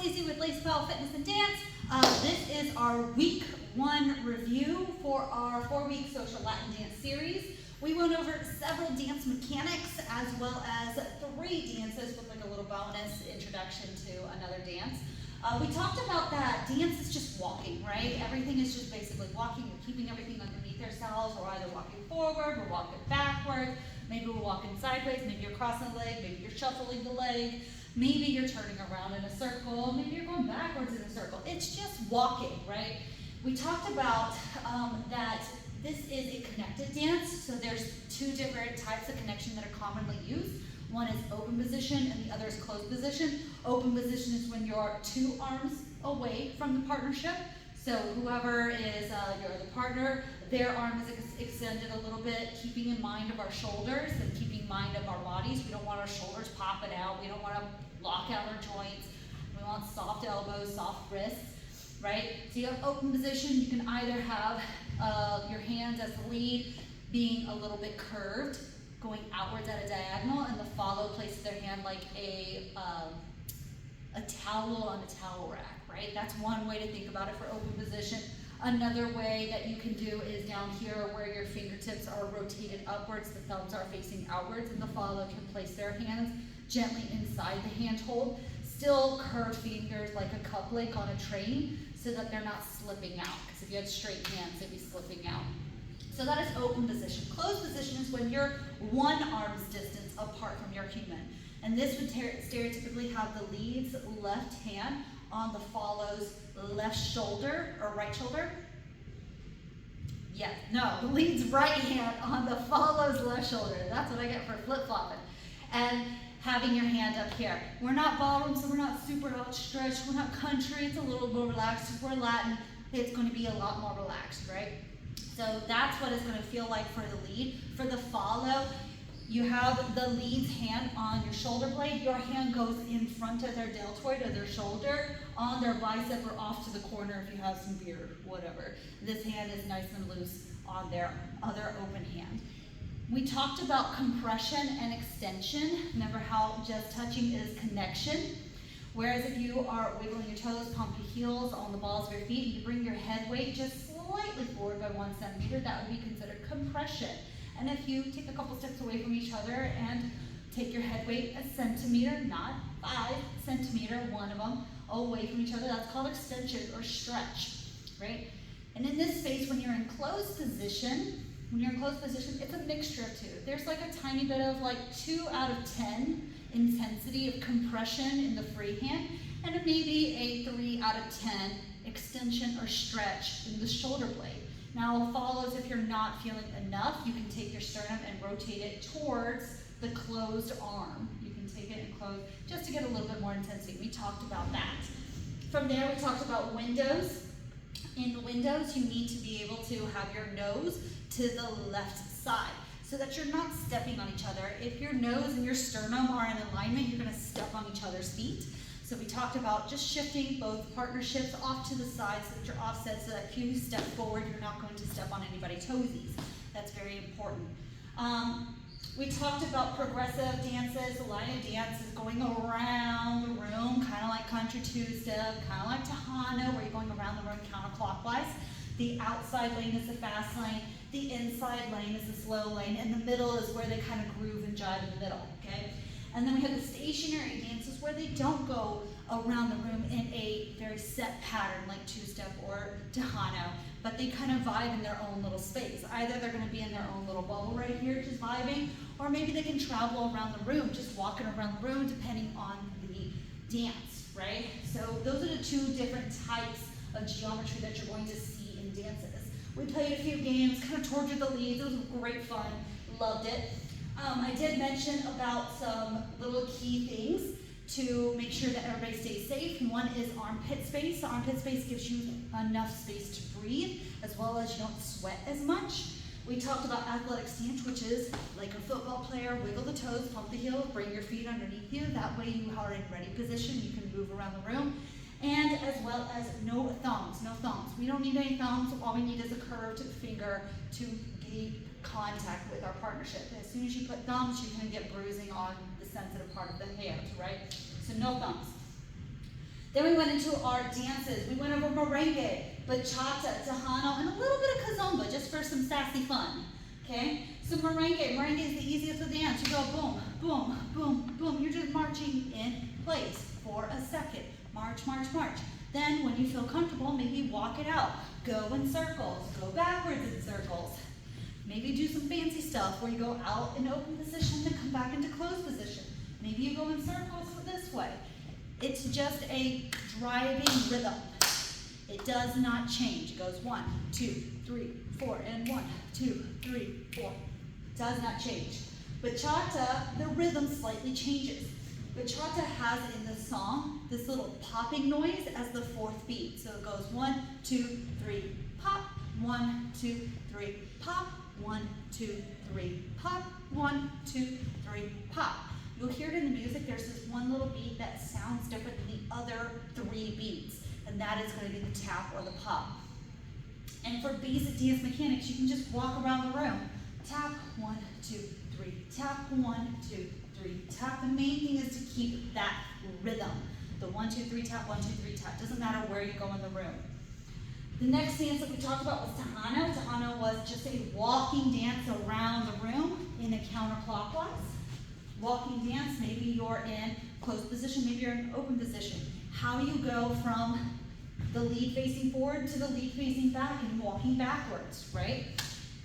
Lacey with Lacey Powell Fitness and Dance. This is our week 1 review for our 4-week social Latin dance series. We went over several dance mechanics as well as 3 dances with like a little bonus introduction to another dance. We talked about that dance is just walking, right? Everything is just basically walking. We're keeping everything underneath ourselves. We're either walking forward, we're walking backward, maybe we're walking sideways, maybe you're crossing the leg, maybe you're shuffling the leg. Maybe you're turning around in a circle, maybe you're going backwards in a circle. It's just walking, right? We talked about that this is a connected dance, so there's 2 different types of connection that are commonly used. One is open position and the other is closed position. Open position is when you're 2 arms away from the partnership. So whoever is you're the partner, their arm is extended a little bit, keeping in mind of our shoulders and keeping in mind of our bodies. We don't want our shoulders popping out. We don't want to lock out our joints. We want soft elbows, soft wrists, right? So you have open position. You can either have your hands as the lead being a little bit curved, going outwards at a diagonal, and the follow places their hand like a towel on a towel rack, right? That's one way to think about it for open position. Another way that you can do is down here where your fingertips are rotated upwards, the thumbs are facing outwards, and the follow can place their hands gently inside the handhold. Still curved fingers like a cup link on a train so that they're not slipping out, because if you had straight hands, they'd be slipping out. So that is open position. Closed position is when you're 1 arm's distance apart from your human. And this would stereotypically have the lead's left hand on the follow's left shoulder or right shoulder. Yes, no, the lead's right hand on the follow's left shoulder. That's what I get for flip-flopping. And having your hand up here. We're not ballroom, so we're not super outstretched. We're not country, it's a little more relaxed. If we're Latin, it's going to be a lot more relaxed, right? So that's what it's going to feel like for the lead. For the follow, you have the lead's hand on your shoulder blade. Your hand goes in front of their deltoid or their shoulder, on their bicep or off to the corner if you have some beard, whatever. This hand is nice and loose on their other open hand. We talked about compression and extension. Remember how just touching is connection? Whereas if you are wiggling your toes, pump your heels on the balls of your feet, and you bring your head weight just slightly forward by 1 centimeter, that would be considered compression. And if you take a couple steps away from each other and take your head weight 1 centimeter, not 5 centimeter, one of them, away from each other, that's called extension or stretch, right? And in this space, when you're in closed position, it's a mixture of 2. There's like a tiny bit of like 2 out of 10 intensity of compression in the free hand, and maybe a 3 out of 10 extension or stretch in the shoulder blade. Now, follows, if you're not feeling enough, you can take your sternum and rotate it towards the closed arm. You can take it and close just to get a little bit more intensity. We talked about that. From there, we talked about windows. In windows, you need to be able to have your nose to the left side so that you're not stepping on each other. If your nose and your sternum are in alignment, you're going to step on each other's feet. So we talked about just shifting both partnerships off to the side so that you're offset, so that if you step forward, you're not going to step on anybody's toesies. That's very important. We talked about progressive dances. The line of dance is going around the room, kind of like country two-step, kind of like Tejano, where you're going around the room counterclockwise. The outside lane is the fast lane, the inside lane is the slow lane, and the middle is where they kind of groove and jive in the middle, okay? And then we have the stationary dances where they don't go around the room in a very set pattern like two-step or Tejano, but they kind of vibe in their own little space. Either they're going to be in their own little bubble right here just vibing, or maybe they can travel around the room, just walking around the room depending on the dance, right? So those are the 2 different types of geometry that you're going to see in dances. We played a few games, kind of tortured the leads. It was great fun, loved it. I did mention about some little key things to make sure that everybody stays safe. One is armpit space. Armpit space gives you enough space to breathe, as well as you don't sweat as much. We talked about athletic stance, which is like a football player, wiggle the toes, pump the heels, bring your feet underneath you. That way you are in ready position. You can move around the room. And as well as no thumbs, no thumbs. We don't need any thumbs. All we need is a curved finger to gain contact with our partnership. As soon as you put thumbs, you can get bruising on the sensitive part of the hand, right? So no thumbs. Then we went into our dances. We went over merengue, bachata, tejano, and a little bit of kizomba, just for some sassy fun, okay? So merengue is the easiest to dance. You go boom, boom, boom, boom. You're just marching in place for a second. March, march, march. Then when you feel comfortable, maybe walk it out. Go in circles, go backwards in circles. Maybe do some fancy stuff where you go out in open position and come back into closed position. Maybe you go in circles this way. It's just a driving rhythm. It does not change. It goes 1, 2, 3, 4, and 1, 2, 3, 4. Does not change. Bachata, the rhythm slightly changes. Bachata has in the song this little popping noise as the 4th beat. So it goes 1, 2, 3, pop, 1, 2, 3, pop, 1, 2, 3, pop, 1, 2, 3, pop. You'll hear it in the music. There's this one little beat that sounds different than the other 3 beats, and that is going to be the tap or the pop. And for basic dance mechanics, you can just walk around the room. Tap, 1, 2, 3, tap, 1, 2, 3, tap. The main thing is to keep that rhythm. The 1, 2, 3, tap, 1, 2, 3, tap. Doesn't matter where you go in the room. The next dance that we talked about was Tejano. Tejano was just a walking dance around the room in a counterclockwise. Walking dance, maybe you're in closed position, maybe you're in open position. How you go from the lead facing forward to the lead facing back and walking backwards, right?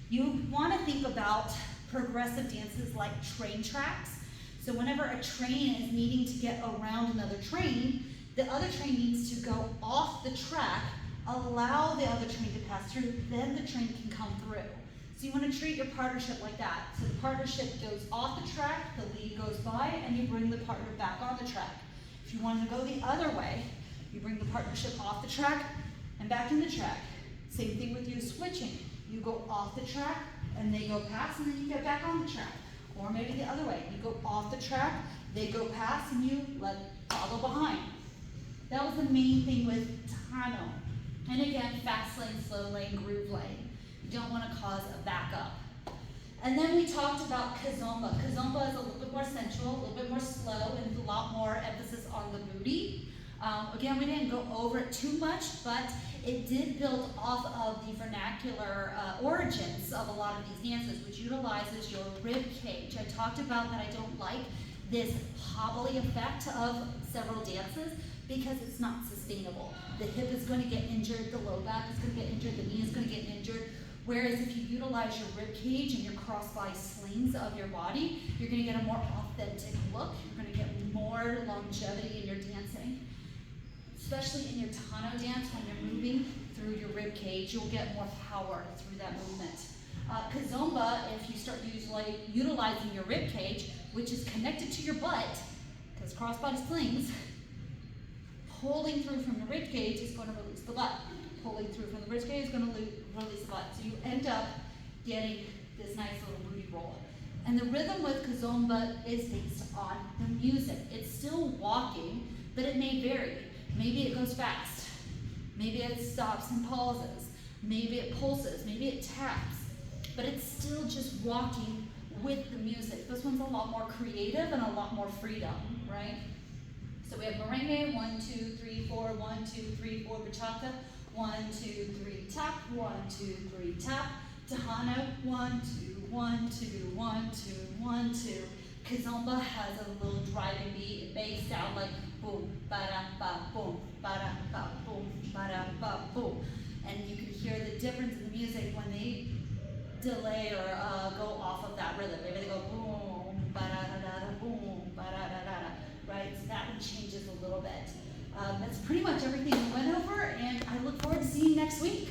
You want to think about progressive dances like train tracks. So whenever a train is needing to get around another train, the other train needs to go off the track, allow the other train to pass through, then the train can come through. So you want to treat your partnership like that. So the partnership goes off the track, the lead goes by, and you bring the partner back on the track. If you want to go the other way, you bring the partnership off the track and back in the track. Same thing with you switching. You go off the track and they go past, and then you get back on the track. Or maybe the other way. You go off the track, they go past, and you follow behind. That was the main thing with Tejano. And again, fast lane, slow lane, groove lane. You don't want to cause a backup. And then we talked about kizomba. Kizomba is a little bit more sensual, a little bit more slow, and a lot more emphasis on the booty. Again, we didn't go over it too much, but it did build off of the vernacular origins of a lot of these dances, which utilizes your rib cage. I talked about that I don't like this hobbly effect of several dances because it's not sustainable. The hip is going to get injured, the low back is going to get injured, the knee is going to get injured. Whereas if you utilize your rib cage and your crossbody slings of your body, you're going to get a more authentic look. You're going to get more longevity in your dancing. Especially in your Tejano dance, when you're moving through your rib cage, you'll get more power through that movement. Kizomba, if you start utilizing your rib cage, which is connected to your butt, because crossbody slings, pulling through from the rib cage is going to release the butt. Pulling through from the rib cage is going to release the butt. So you end up getting this nice little booty roll. And the rhythm with Kizomba is based on the music. It's still walking, but it may vary. Maybe it goes fast. Maybe it stops and pauses. Maybe it pulses. Maybe it taps. But it's still just walking with the music. This one's a lot more creative and a lot more freedom, right? So we have merengue, 1, 2, 3, 4, 1, 2, 3, 4, bachata, 1, 2, 3, tap, 1, 2, 3, tap, Tejano, 1, 2, 1, 2, 1, 2, 1, 2. Kizomba has a little driving beat, bass sound like boom, ba-da-ba, boom, ba-da-ba, boom, ba-da-ba, boom. And you can hear the difference in the music when they delay or go off of that rhythm. Maybe they go boom, ba-da-da-da-da, boom, ba-da-da-da-da, right? So that one changes a little bit. That's pretty much everything we went over, and I look forward to seeing you next week.